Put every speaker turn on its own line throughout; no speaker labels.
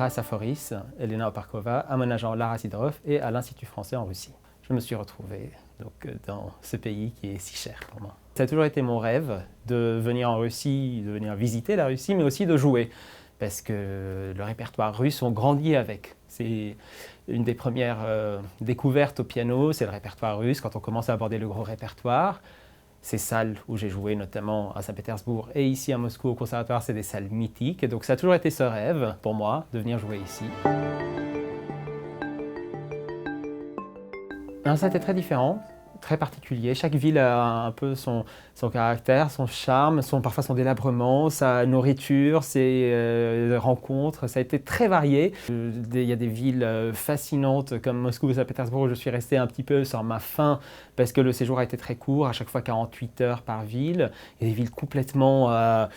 grâce à Foris, Elena Oparkova, à mon agent Lara Sidorov et à l'Institut français en Russie. Je me suis retrouvé donc, dans ce pays qui est si cher pour moi. Ça a toujours été mon rêve de venir en Russie, de venir visiter la Russie, mais aussi de jouer. Parce que le répertoire russe, on grandit avec. C'est une des premières découvertes au piano, c'est le répertoire russe, quand on commence à aborder le gros répertoire. Ces salles où j'ai joué, notamment à Saint-Pétersbourg et ici à Moscou au conservatoire, c'est des salles mythiques. Et donc ça a toujours été ce rêve pour moi, de venir jouer ici. Alors ça a été très différent, très particulier. Chaque ville a un peu son caractère, son charme, parfois son délabrement, sa nourriture, ses rencontres. Ça a été très varié. Il y a des villes fascinantes comme Moscou ou Saint-Pétersbourg où je suis resté un petit peu sur ma faim parce que le séjour a été très court, à chaque fois 48 heures par ville. Il y a des villes complètement un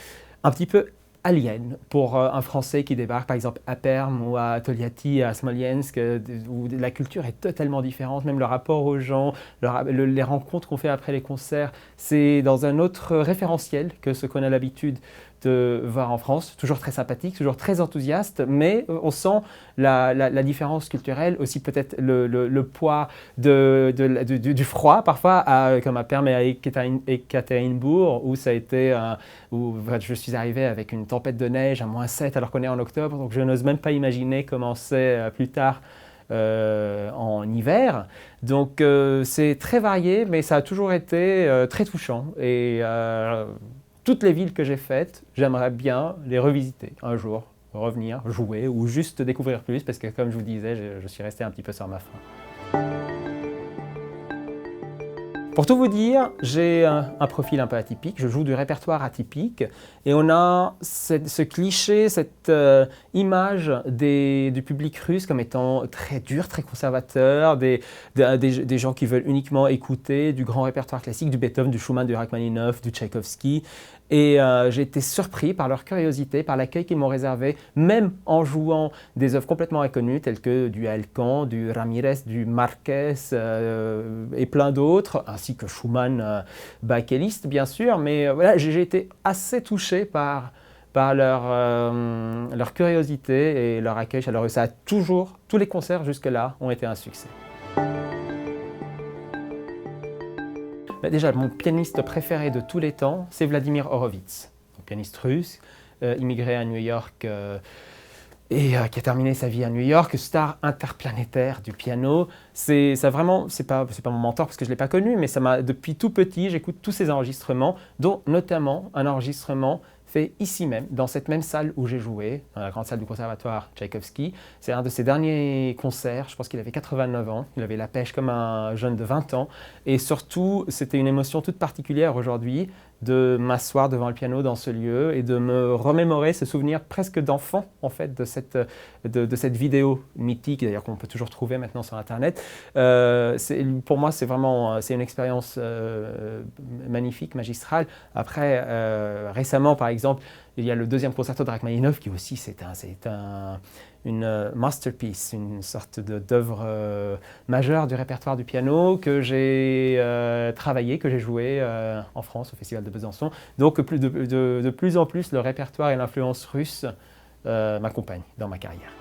petit peu alien pour un Français qui débarque par exemple à Perm ou à Tolyatti, à Smolensk, où la culture est totalement différente, même le rapport aux gens, les rencontres qu'on fait après les concerts, c'est dans un autre référentiel que ce qu'on a l'habitude de voir en France, toujours très sympathique, toujours très enthousiaste, mais on sent la différence culturelle, aussi peut-être le poids du froid parfois, comme à Perm et à Ekaterinbourg, où ça a été, où je suis arrivé avec une tempête de neige à -7 alors qu'on est en octobre, donc je n'ose même pas imaginer comment c'est plus tard en hiver. Donc c'est très varié, mais ça a toujours été très touchant. Et toutes les villes que j'ai faites, j'aimerais bien les revisiter un jour, revenir, jouer ou juste découvrir plus, parce que comme je vous disais, je suis resté un petit peu sur ma faim. Pour tout vous dire, j'ai un profil un peu atypique, je joue du répertoire atypique et on a ce cliché, cette image du public russe comme étant très dur, très conservateur, des gens qui veulent uniquement écouter du grand répertoire classique, du Beethoven, du Schumann, du Rachmaninoff, du Tchaïkovski. Et j'ai été surpris par leur curiosité, par l'accueil qu'ils m'ont réservé, même en jouant des œuvres complètement inconnues telles que du Alcan, du Ramirez, du Marquez et plein d'autres, ainsi que Schumann, Bach et Liszt bien sûr, mais voilà, j'ai été assez touché par leur curiosité et leur accueil chaleureux. Ça a toujours, tous les concerts jusque-là ont été un succès. Déjà, mon pianiste préféré de tous les temps, c'est Vladimir Horowitz, un pianiste russe, immigré à New York et qui a terminé sa vie à New York, star interplanétaire du piano. C'est pas mon mentor parce que je ne l'ai pas connu, mais depuis tout petit, j'écoute tous ses enregistrements, dont notamment un enregistrement fait ici même, dans cette même salle où j'ai joué, dans la grande salle du conservatoire Tchaïkovski. C'est un de ses derniers concerts, je pense qu'il avait 89 ans, il avait la pêche comme un jeune de 20 ans, et surtout, c'était une émotion toute particulière aujourd'hui de m'asseoir devant le piano dans ce lieu et de me remémorer ce souvenir presque d'enfant, en fait, de cette vidéo mythique, d'ailleurs qu'on peut toujours trouver maintenant sur Internet. Pour moi, c'est une expérience magnifique, magistrale. Après, récemment, par exemple, il y a le deuxième concerto de Rachmaninoff qui aussi, c'est une masterpiece, une sorte d'œuvre majeure du répertoire du piano que j'ai travaillé, que j'ai joué en France au Festival de Besançon. Donc de plus en plus, le répertoire et l'influence russe m'accompagnent dans ma carrière.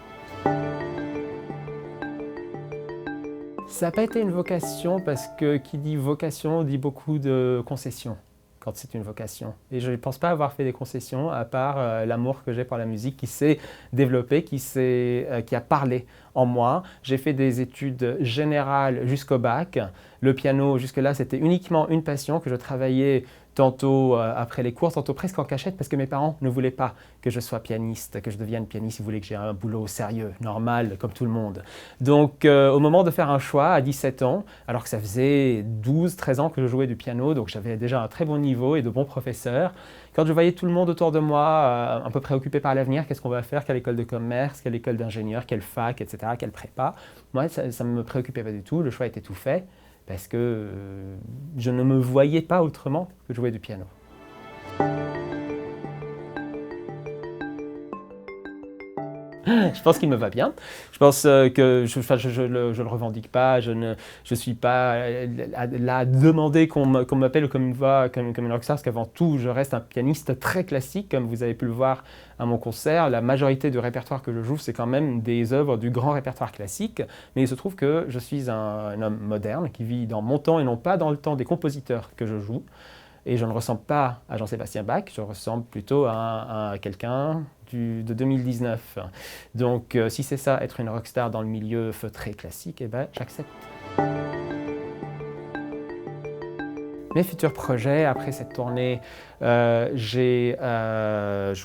Ça n'a pas été une vocation parce que qui dit vocation dit beaucoup de concessions quand c'est une vocation. Et je ne pense pas avoir fait des concessions à part l'amour que j'ai pour la musique qui s'est développé, qui a parlé en moi. J'ai fait des études générales jusqu'au bac. Le piano, jusque-là, c'était uniquement une passion que je travaillais tantôt après les cours, tantôt presque en cachette parce que mes parents ne voulaient pas que je sois pianiste, que je devienne pianiste. Ils voulaient que j'ai un boulot sérieux, normal, comme tout le monde. Donc au moment de faire un choix à 17 ans, alors que ça faisait 12-13 ans que je jouais du piano, donc j'avais déjà un très bon niveau et de bons professeurs, quand je voyais tout le monde autour de moi un peu préoccupé par l'avenir, qu'est-ce qu'on va faire, quelle école de commerce, quelle école d'ingénieur, quelle fac, etc., quelle prépa, moi ça ne me préoccupait pas du tout, le choix était tout fait. Parce que je ne me voyais pas autrement que jouer du piano. Je pense qu'il me va bien. Je pense que je le revendique pas. Je suis pas là à demander qu'on m'appelle comme une voix, comme une rockstar, parce qu'avant tout, je reste un pianiste très classique, comme vous avez pu le voir à mon concert. La majorité du répertoire que je joue, c'est quand même des œuvres du grand répertoire classique. Mais il se trouve que je suis un homme moderne qui vit dans mon temps et non pas dans le temps des compositeurs que je joue. Et je ne ressemble pas à Jean-Sébastien Bach, je ressemble plutôt à quelqu'un de 2019. Donc si c'est ça, être une rockstar dans le milieu feutré classique, eh ben, j'accepte. Mes futurs projets, après cette tournée, je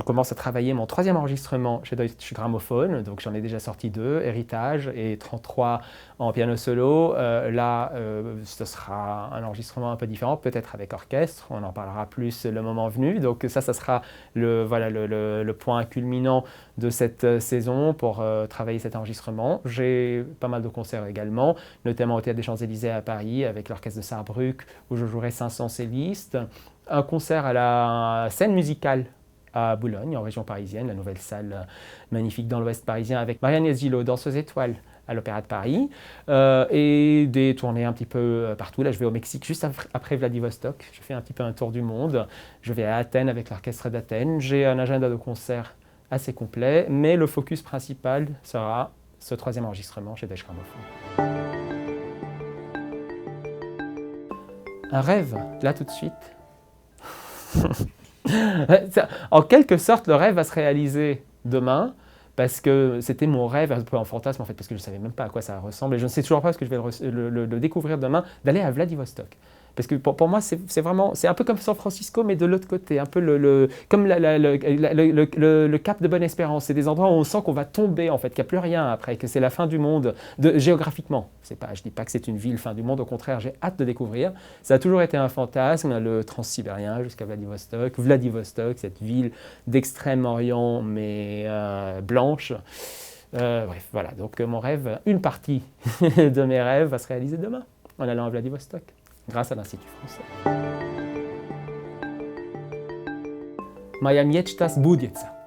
commence à travailler mon 3e enregistrement chez Deutsche Grammophon, donc j'en ai déjà sorti 2, Héritage et 33 en piano solo. Ce sera un enregistrement un peu différent, peut-être avec orchestre, on en parlera plus le moment venu. Donc ça sera le point culminant de cette saison pour travailler cet enregistrement. J'ai pas mal de concerts également, notamment au Théâtre des Champs-Élysées à Paris avec l'orchestre de Saarbrück où je jouerai 500 cellistes. Un concert à la scène musicale à Boulogne, en région parisienne, la nouvelle salle magnifique dans l'ouest parisien avec Marianne Gillot, danseuse étoile à l'Opéra de Paris, et des tournées un petit peu partout. Là, je vais au Mexique juste après Vladivostok. Je fais un petit peu un tour du monde. Je vais à Athènes avec l'orchestre d'Athènes. J'ai un agenda de concerts assez complet, mais le focus principal sera ce 3e enregistrement chez Deutsche Grammophon. Un rêve, là tout de suite. En quelque sorte, le rêve va se réaliser demain, parce que c'était mon rêve, un peu un fantasme en fait, parce que je ne savais même pas à quoi ça ressemble, et je ne sais toujours pas ce que je vais le découvrir demain, d'aller à Vladivostok. Parce que pour moi, c'est vraiment, c'est un peu comme San Francisco, mais de l'autre côté, un peu comme le Cap de Bonne-Espérance. C'est des endroits où on sent qu'on va tomber, en fait, qu'il n'y a plus rien après, que c'est la fin du monde, géographiquement. Je ne dis pas que c'est une ville fin du monde, au contraire, j'ai hâte de découvrir. Ça a toujours été un fantasme, le transsibérien jusqu'à Vladivostok. Vladivostok, cette ville d'Extrême-Orient, mais blanche. Bref, voilà, donc mon rêve, une partie de mes rêves va se réaliser demain, en allant à Vladivostok, grâce à l'Institut français. Moja mieć tas budjeca.